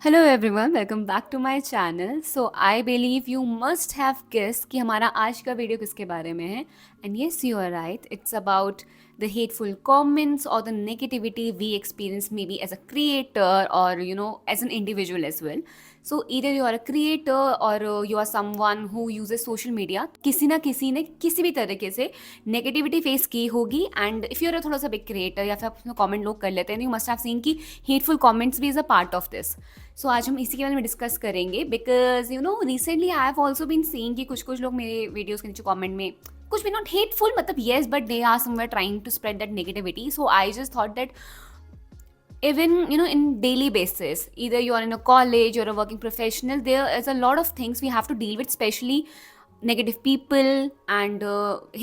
Hello everyone, welcome back to my channel. So I believe you must have guess कि हमारा आज का video किसके बारे में है। And yes, you are right, it's about the hateful comments और the negativity we experience may be as a creator और as an individual as well. So either you are a creator और you are someone who uses social media, किसी ना किसी ने किसी भी तरीके से नेगेटिविटी फेस की होगी। एंड इफ़ यू आर थोड़ा सा बिग क्रिएटर या फिर आप उसमें कॉमेंट लोग कर लेते हैं, यू मस्ट हैव सीन कि हेटफुल कॉमेंट्स भी is a part of this. So आज हम इसी के बारे में डिस्कस करेंगे because recently I have also been seeing कि कुछ कुछ लोग मेरे वीडियोज़ के नीचे कॉमेंट में कुछ भी नॉट हेटफुल, मतलब yes, but they are somewhere trying to spread that negativity. So I just thought that even in daily basis, either you are in a college or a working professional, there is a lot of things we have to deal with, especially negative people and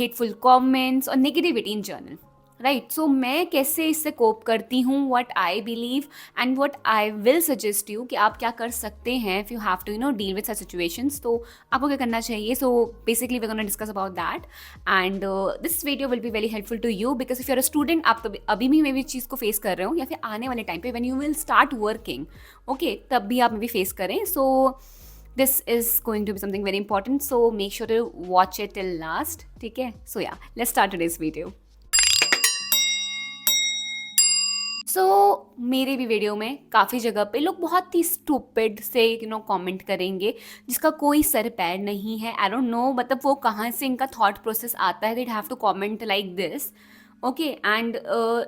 hateful comments or negativity in general. Right. So मैं कैसे इससे cope करती हूँ, what I believe and what I will suggest you कि आप क्या कर सकते हैं if you have to deal with such situations. तो आपको क्या करना चाहिए. So basically we gonna discuss about that and this video will be very helpful to you because if you are a student, आप तो अभी भी मे भी चीज़ को फेस कर रहे हो या फिर आने वाले टाइम पे when you will start working, okay, तब भी आप मे बी फेस करें. सो this is going to be something very important, so make sure to watch it till last. ठीक है. So yeah, let's start today's video. मेरे भी video में काफ़ी जगह पे लोग बहुत ही स्टूपिड से कमेंट करेंगे जिसका कोई सर पैर नहीं है. आई डोंट नो, मतलब वो कहाँ से इनका थॉट प्रोसेस आता है. They have to comment like this, okay. And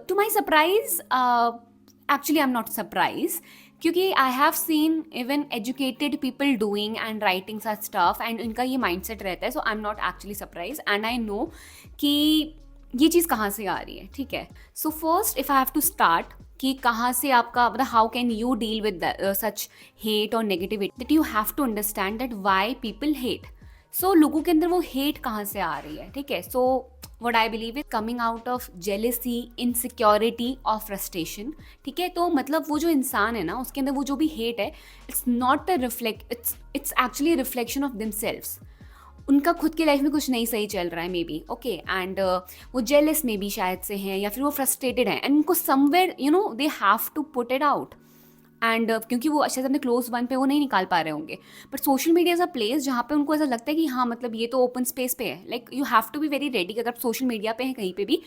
to my surprise, actually I am not surprise, क्योंकि I have seen even educated people doing and writing such stuff and इनका ये माइंडसेट रहता है. So I am not actually surprise and I know कि ये चीज़ कहाँ से आ रही है. ठीक है. So first if I have to start कि कहाँ से आपका, मतलब how can you deal with such hate और negativity, that you have to understand that why people hate. So लोगों के अंदर वो हेट कहाँ से आ रही है. ठीक है. So what I believe is coming out of jealousy, insecurity और फ्रस्ट्रेशन. ठीक है. तो मतलब वो जो इंसान है ना, उसके अंदर वो जो भी हेट है, it's not a reflect, it's actually reflection of themselves. उनका खुद की लाइफ में कुछ नहीं सही चल रहा है मे बी, ओके, एंड वो जेलस में भी शायद से हैं या फिर वो फ्रस्ट्रेटेड हैं एंड उनको somewhere they have to put it out. And क्योंकि वो अच्छे से अपने क्लोज वन पे वो नहीं निकाल पा रहे होंगे, but social media is a place जहाँ पे उनको ऐसा लगता है कि हाँ, मतलब ये तो ओपन स्पेस पे है. Like you have to be very ready कि अगर आप सोशल मीडिया पे हैं कहीं पे भी,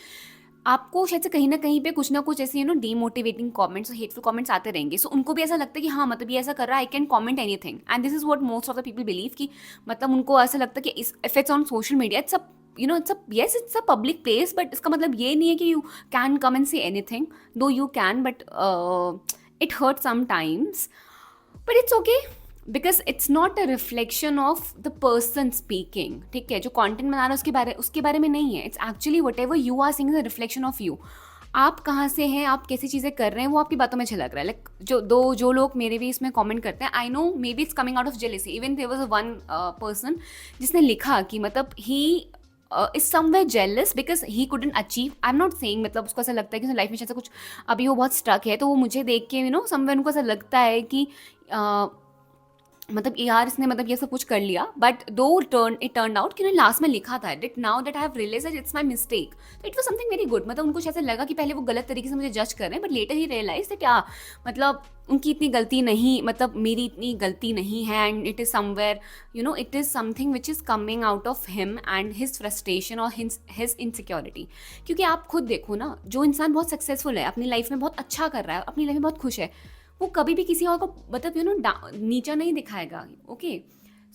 आपको शायद से कहीं ना कहीं पे कुछ ना कुछ ऐसे डीमोटिवेटिंग कमेंट्स और हेटफुल कमेंट्स आते रहेंगे. सो उनको भी ऐसा लगता है कि हाँ, मतलब ये ऐसा कर रहा है, I can comment anything. And this is what most of the people believe कि मतलब उनको ऐसा लगता है कि if it's on social media, it's a it's a public place, but इसका मतलब ये नहीं है कि you can come and say anything. Though you can, but it hurt sometimes, but it's okay because it's not a reflection of the person speaking. ठीक है. जो content बना रहा है उसके बारे में नहीं है. It's actually whatever you are seeing is a reflection of you. आप कहाँ से हैं, आप कैसी चीज़ें कर रहे हैं, वो आपकी बातों में झलक रहा है. लाइक जो लोग मेरे भी इसमें कमेंट करते हैं, I know maybe it's coming out of jealousy. Even there was a one person जिसने लिखा कि मतलब he is somewhere jealous because he couldn't achieve. I am not saying, मतलब उसको ऐसा लगता है कि उसकी लाइफ में ऐसा कुछ अभी वो बहुत स्टक है, तो वो मुझे देख के समवेयर उनको ऐसा लगता है कि मतलब यार इसने मतलब ये सब कुछ कर लिया. But though it turn out कि लास्ट में लिखा था edit now that I have realize that it's my mistake. तो it was something very good. मतलब उनको ऐसा लगा कि पहले वो गलत तरीके से मुझे जज कर रहे हैं, but later he realise that क्या, मतलब उनकी इतनी गलती नहीं, मतलब मेरी इतनी गलती नहीं है. And it is somewhere it is something which is coming out of him and his frustration और हिज इनसिक्योरिटी. क्योंकि आप खुद देखो ना, जो इंसान बहुत सक्सेसफुल है, अपनी लाइफ में बहुत अच्छा कर रहा है, अपनी लाइफ में बहुत खुश है, वो कभी भी किसी और को मतलब नीचा नहीं दिखाएगा. ओके.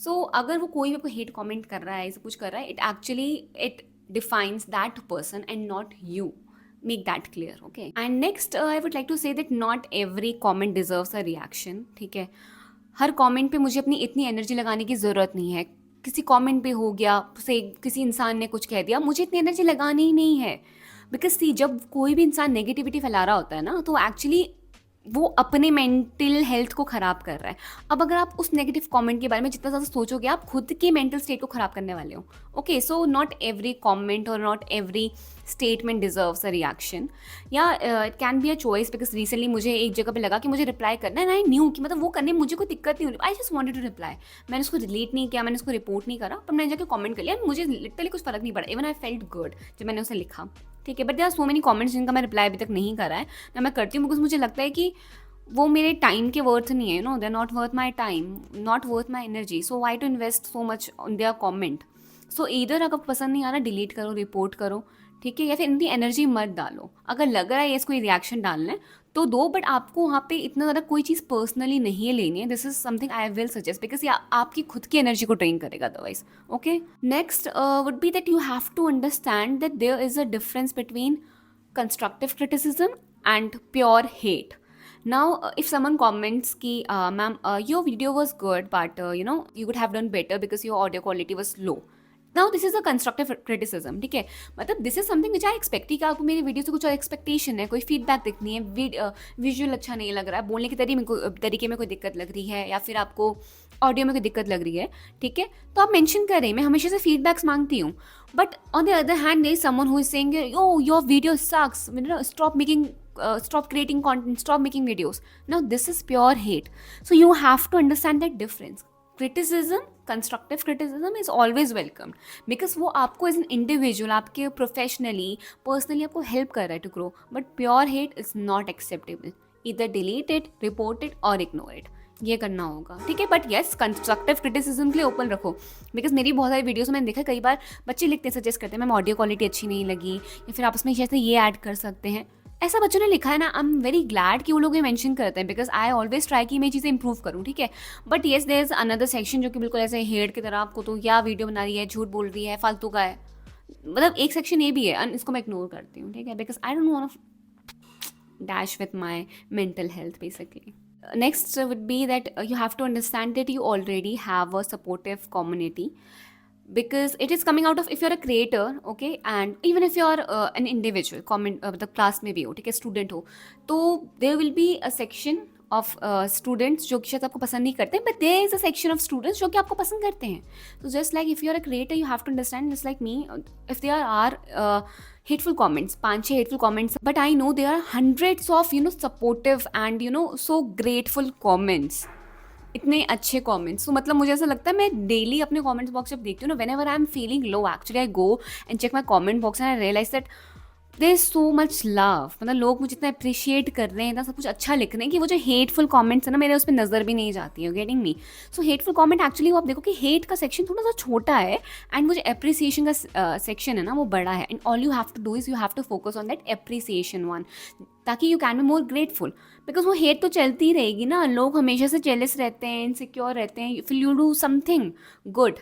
सो अगर वो कोई भी आपको हेट कमेंट कर रहा है, ऐसा कुछ कर रहा है, it actually it defines that person and not you. Make that clear. Okay. And next I would like to say that not every comment deserves a reaction. ठीक है. हर कॉमेंट पे मुझे अपनी इतनी एनर्जी लगाने की ज़रूरत नहीं है. किसी कॉमेंट पे हो गया, से किसी इंसान ने कुछ कह दिया, मुझे इतनी एनर्जी लगानी ही नहीं है. बिकॉज सी, जब कोई भी इंसान नेगेटिविटी फैला रहा होता है ना, तो एक्चुअली वो अपने मेंटल हेल्थ को ख़राब कर रहा है. अब अगर आप उस नेगेटिव कमेंट के बारे में जितना ज़्यादा सोचोगे, आप खुद के मेंटल स्टेट को ख़राब करने वाले हो. Okay. So not every comment और not every statement deserves a reaction. या it can be a choice because recently मुझे एक जगह पे लगा कि मुझे रिप्लाई करना है, एंड आई न्यू कि मतलब वो करने में मुझे कोई दिक्कत नहीं हो रही. I just wanted to reply. मैंने उसको डिलीट नहीं किया, मैंने उसको रिपोर्ट नहीं करा, पर मैंने जाकर कमेंट कर लिया. मुझे लिटरली कुछ फ़र्क नहीं पड़ा. इवन आई फेल्ट गुड जब मैंने उसे लिखा. ठीक है. But there are so many comments जिनका मैं रिप्लाई अभी तक नहीं करा है, ना मैं करती हूँ, बिकॉज मुझे लगता है कि वो मेरे टाइम के वर्थ नहीं है, no, they are not worth my time, not worth my energy, so why to invest so much on their comment. So इधर अगर पसंद नहीं आ रहा डिलीट करो, रिपोर्ट करो, ठीक है, या फिर इनकी एनर्जी मत डालो। अगर लग रहा है ये कोई रिएक्शन डालना है तो दो, बट आपको वहाँ पे इतना ज़्यादा कोई चीज़ पर्सनली नहीं लेनी है। This is something I will suggest because ये आपकी खुद की एनर्जी को ड्रेन करेगा otherwise. Okay, next would be that you have to understand that there is a difference between constructive criticism and pure hate. Now if someone comments ki ma'am, your video was good but you could have done better because your audio quality was low, now this is a constructive criticism, ठीक है, मतलब this is something which I expect कि आपको मेरे video से कुछ expectation है, कोई फीडबैक दिखनी है, विजुअल अच्छा नहीं लग रहा है, बोलने के तरीके में कोई दिक्कत लग रही है, या फिर आपको ऑडियो में कोई दिक्कत लग रही है, ठीक है, तो आप मेंशन करें। मैं हमेशा से फीडबैक्स मांगती हूँ, but on the other hand there is someone who is saying yo your video sucks, stop creating content, stop making videos. Now this is pure hate, so you have to understand that difference. Criticism, constructive criticism is always welcomed because वो आपको as an individual, आपके professionally personally आपको help कर रहा है to grow, but pure hate is not acceptable. इधर delete it, report it और ignore it, ये करना होगा, ठीक है। बट येस, कंस्ट्रक्टिव क्रिटिसिज्म के लिए ओपन रखो, बिकॉज मेरी बहुत सारी वीडियोस में मैंने देखा कई बार बच्चे लिखते हैं, सजेस्ट करते हैं मैम ऑडियो क्वालिटी अच्छी नहीं लगी, या फिर आप उसमें जैसे ये ऐड कर सकते हैं, ऐसा बच्चों ने लिखा है ना। आई एम वेरी ग्लैड कि वो लोग ये मेंशन करते हैं बिकॉज आई ऑलवेज ट्राई कि मैं चीज़ें इंप्रूव करूँ, ठीक है। But yes there is another section जो कि बिल्कुल ऐसे हेड की तरह आपको तो क्या वीडियो बना रही है, झूठ बोल रही है, फालतू का है, मतलब एक सेक्शन ये भी है, इसको मैं इग्नोर करती हूँ, ठीक है, because I don't want to dash with my mental health basically. Next would be that you have to understand that you already have a supportive community because it is coming out of, if you're a creator, okay, and even if you're an individual comment, the class में भी हो, ठीक है, student हो, तो there will be a section of students जो कि शायद आपको पसंद नहीं करते, but there is a section of students जो कि आपको पसंद करते हैं। So just like if you're a creator, you have to understand, just like me, if there are hateful comments, 5-6 hateful comments, but I know there are hundreds of supportive and so grateful comments, इतने अच्छे comments. तो मतलब मुझे ऐसा लगता है मैं daily अपने कमेंट्स बॉक्स जब देखती हूँ ना, whenever I am feeling low, actually I go and check my comment box and I realize that there is so much love, मतलब लोग मुझे इतना अप्रिशिएट कर रहे हैं, इतना सब कुछ अच्छा लिख रहे हैं कि वो जो हेटफुल कमेंट्स है ना, मेरे उस पर नज़र भी नहीं जाती है, गेटिंग मी। सो हेटफुल कमेंट एक्चुअली वो आप देखो कि हेट का सेक्शन थोड़ा सा छोटा है एंड वो जो अप्रिसिएशन का सेक्शन है ना वो बड़ा है, and all you have to do is you have to focus on that appreciation one, ताकि you can be more grateful. Because वो हेट तो चलती रहेगी ना, लोग हमेशा से जेलस रहते हैं, इनसिक्योर रहते हैं, फिर यू डू समथिंग गुड,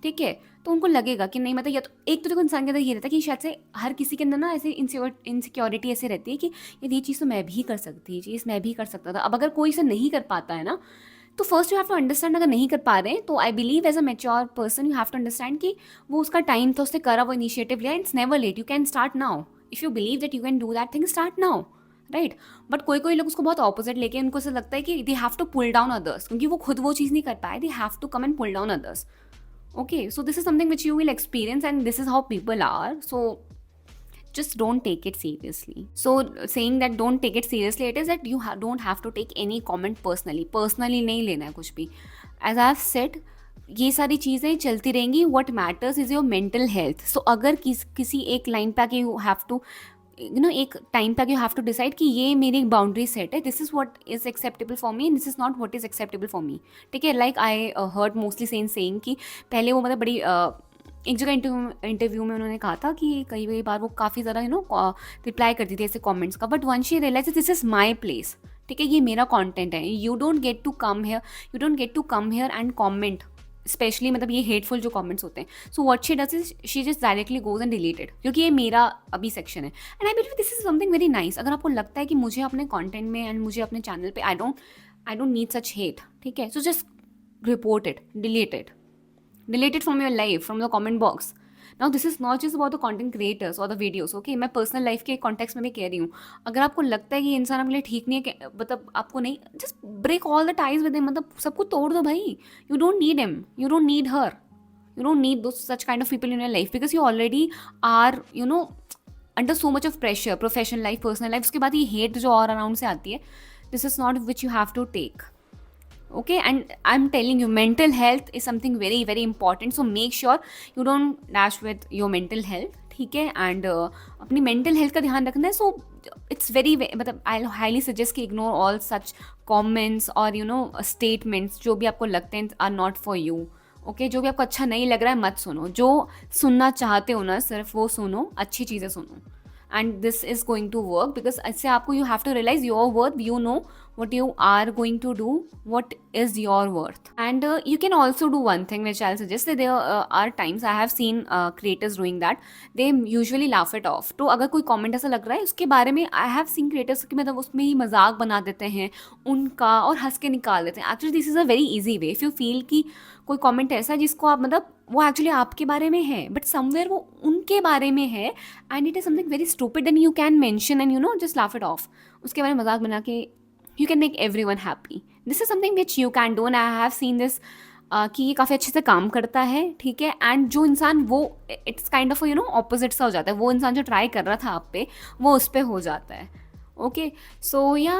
ठीक है, तो उनको लगेगा कि नहीं, मतलब या तो एक तो देखो इंसान के अंदर ये रहता है कि शायद से हर किसी के अंदर ना ऐसे इनसिक्योरिटी ऐसे रहती है कि ये चीज़ तो मैं भी कर सकती, ये चीज़ मैं भी कर सकता था। अब अगर कोई इसे नहीं कर पाता है ना, तो first you have to understand, अगर नहीं कर पा रहे हैं तो I believe as a mature person you have to understand कि वो उसका टाइम था, उसने करा, वो इनिशिएटिव लिया, it's never late, you can start now, if you believe that you can do that thing, start now, right. But कोई लोग उसको बहुत ऑपोजिट लेके, उनको ऐसा लगता है कि they have to pull down others, क्योंकि वो खुद वो चीज़ नहीं कर पाए, they have to come and pull down others. Okay, so this is something which you will experience and this is how people are, so just don't take it seriously. So saying that don't take it seriously, it is that you don't have to take any comment personally नहीं लेना है कुछ भी। As I've said, ये सारी चीज़ें चलती रहेंगी, what matters is your mental health. So अगर किसी एक लाइन पे आके you have to एक टाइम पे यू हैव टू डिसाइड कि ये मेरी एक बाउंड्री सेट है, this is what is acceptable for me and this is not what is acceptable for me, ठीक है। Like I heard mostly saying कि पहले वो मतलब बड़ी एक जगह इंटरव्यू में उन्होंने कहा था कि कई बार वो काफ़ी ज़्यादा रिप्लाई करती थी ऐसे कमेंट्स का, but one she realize this is my place, ठीक है, ये मेरा कॉन्टेंट है, you don't get to come here and comment, specially मतलब ये हेटफुल जो कमेंट्स होते हैं। So what she does is she just directly goes and deleted, क्योंकि ये मेरा अभी सेक्शन है and I believe this is something very nice. अगर आपको लगता है कि मुझे अपने कंटेंट में एंड मुझे अपने चैनल पे I don't need such hate, ठीक है, so just report it, delete it from your life, from the comment box. Now this is not just about the content creators और द वीडियोस, ओके, मैं personal life के context में भी कह रही हूँ। अगर आपको लगता है कि ये इंसान आपके लिए ठीक नहीं है, मतलब आपको नहीं, just break all the ties with him, मतलब सबको तोड़ दो भाई। You don't need him, you don't need her, you don't need those such kind of people in your life, because you already are under so much of pressure, professional life, personal life, उसके बाद ये hate जो और around से आती है, this is not which you have to take, okay, and I'm telling you mental health is something very very important, so make sure you don't dash with your mental health, ठीक है, and अपनी mental health का ध्यान रखना है. सो it's very, मतलब I highly suggest कि ignore all such comments और स्टेटमेंट्स जो भी आपको लगते हैं are not for you. Okay, जो भी आपको अच्छा नहीं लग रहा है मत सुनो. जो सुनना चाहते हो ना सिर्फ वो सुनो, अच्छी चीज़ें सुनो. And this is going to work, because इससे आपको you have to realize your worth. You know what you are going to do, what is your worth. And you can also do one thing which I'll suggest, that there are times I have seen creators doing that. They usually laugh it off. तो अगर कोई comment ऐसा लग रहा है उसके बारे में, आई हैव सीन क्रिएटर्स कि मतलब उसमें ही मजाक बना देते हैं उनका और हंस के निकाल देते हैं. Actually this is a very easy way. If you feel कि कोई कमेंट ऐसा है जिसको आप, मतलब वो एक्चुअली आपके बारे में है बट समवेयर वो उनके बारे में है and it is something very stupid, then you can mention and just laugh it off. उसके बारे में मजाक बना के you can make everyone happy. This is something which you can do and I have seen this कि ये काफ़ी अच्छे से काम करता है, ठीक है. एंड जो इंसान वो इट्स काइंड ऑफ ऑपोजिट सा हो जाता है. वो इंसान जो ट्राई कर रहा था आप पे वो उस पर हो जाता है. ओके, सो या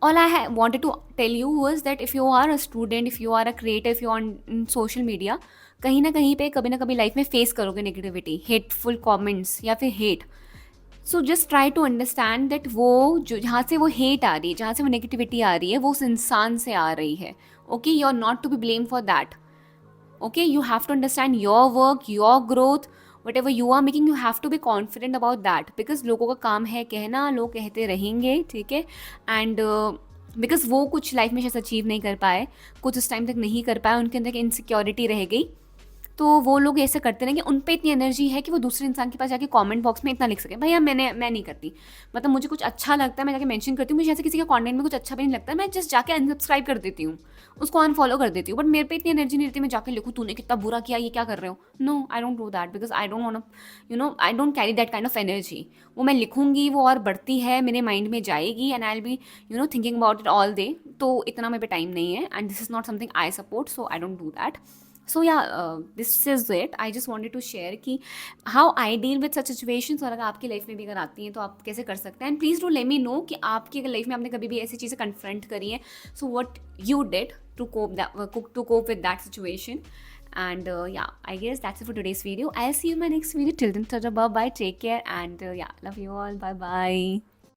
all I wanted to tell you was that if you are a student, if you are a creator, if you are in social media, कहीं ना कभी लाइफ में फेस करोगे नेगेटिविटी, हेटफुल कमेंट्स या फिर hate. So just try to understand that वो जो जहाँ से वो हेट आ रही है, जहाँ से वो नेगेटिविटी आ रही है, वो उस इंसान से आ रही है. Okay, you are not to be blame for that. Okay, you have to understand your work, your growth, whatever you are making, you have to be confident about that, because लोगों का काम है कहना, लोग कहते रहेंगे, ठीक है. एंड बिकॉज वो कुछ लाइफ में शायद अचीव नहीं कर पाए, कुछ उस टाइम तक नहीं कर पाए, उनके अंदर इनसिक्योरिटी रह गई, तो वो लोग ऐसे करते रहेंगे. उन पे इतनी एनर्जी है कि वो दूसरे इंसान के पास जाके कमेंट बॉक्स में इतना लिख सके. भैया मैं नहीं करती, मतलब मुझे कुछ अच्छा लगता है मैं जाके मेंशन करती हूँ. मुझे ऐसे किसी के कंटेंट में कुछ अच्छा भी नहीं लगता है, मैं जस्ट जाके अनसब्सक्राइब कर देती हूँ, उसको अनफॉलो कर देती हूँ. बट मेरे पे इतनी एनर्जी नहीं रहती मैं जाके लिखूँ तूने कितना बुरा किया, ये क्या कर रहे हो. No, I don't do that, because I don't want I don't carry that kind of energy. वो मैं लिखूंगी वो और बढ़ती है, मेरे माइंड में जाएगी and I will be thinking about it all day. तो इतना मेरे पे टाइम नहीं है and this is not something I support, so I don't do that. So yeah, this is it. I just wanted to share कि how I deal with such situations, और अगर आपकी लाइफ में भी अगर आती हैं तो आप कैसे कर सकते हैं. And please do let me know कि आपकी अगर लाइफ में आपने कभी भी ऐसी चीज़ें कन्फ्रंट करी हैं, so what you did to cope with that situation. And yeah, I guess that's it for today's video. I'll see you in my next video. Till then, bye bye, take care, and yeah, love you all. Bye bye.